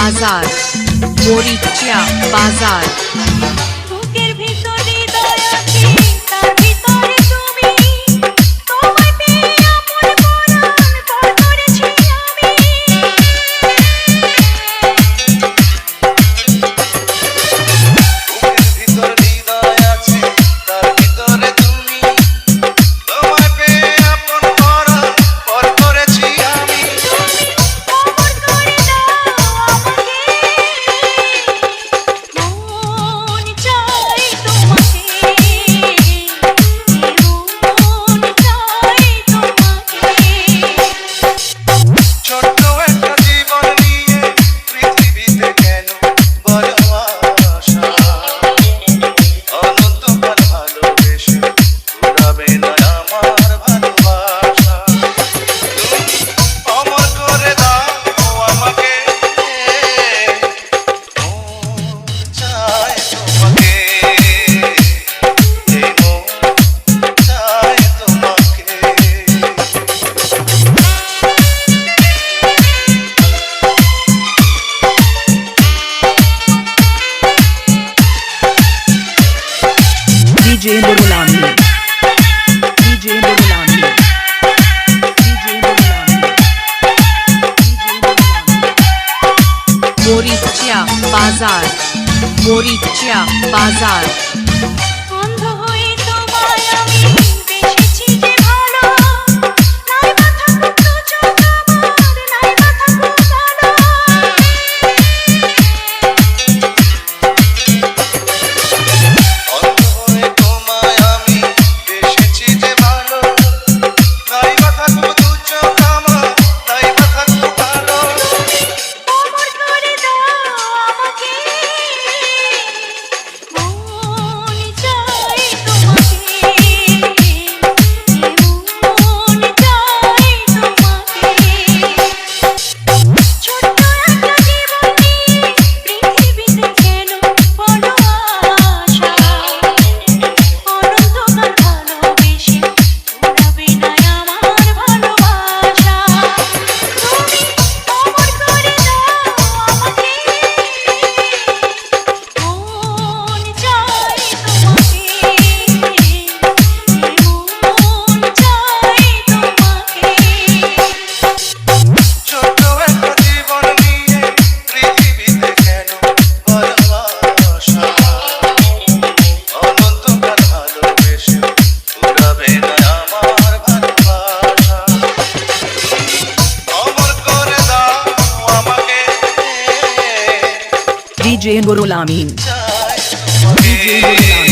বাজার, মরিচা বাজার। বুকের ভিতরে দয়া আছে, তার ভিতরে তুমি। তোমায় পেয়ে আপন পরাণ পর করেছি আমি। বুকের ভিতর হৃদয় আছে, তার ভিতরে তুমি। তোমায় পেয়ে আপন পরাণ পর করেছি আমি। অমর করে দাও আমাকে, মন চাই তোমাকে, মন চাই তোমাকে। ছোট্ট একটা জীবন নিয়ে পৃথিবীতে কেন বড় আশা? অনন্তকাল ভালোবেসে ফুরাবে না আমার ভালোবাসা। তুমি অমর করে দাও আমাকে, মন চায় তোমাকে, এই মন চায় তোমাকে। DJ Nurul Amin, DJ Nurul Amin, DJ Nurul Amin, DJ Nurul Amin। মরিচা বাজার, মরিচা বাজার। অন্ধ হয়ে তোমায় আমি বেসেছি যে ভালো, নাই বা থাকুক দু চোখ আমার, নাই বা থাকুক আলো। অন্ধ হয়ে তোমায় আমি বেসেছি যে ভালো, নাই বা থাকুক দু চোখ আমার, নাই বা থাকুক আলো। অমর করে দাও আমাকে, মন চাই তোমাকে, মন চাই তোমাকে। ছোট্ট একটা জীবন নিয়ে পৃথিবীতে কেন বড় আশা? অনন্তকাল ভালোবেসে ফুরাবে না আমার ভালোবাসা। তুমি অমর করে দাও আমাকে, মন চাই তোমাকে, মন চাই তোমাকে। ছোট্ট একটা জীবন নিয়ে পৃথিবীতে কেন বড় আশা? অনন্তকাল ভালোবেসে ফুরাবে না আমার ভালোবাসা। অমর করে দাও আমাকে, DJ Nurul Amin, চাই DJ তোমাকে। Nurul Amin।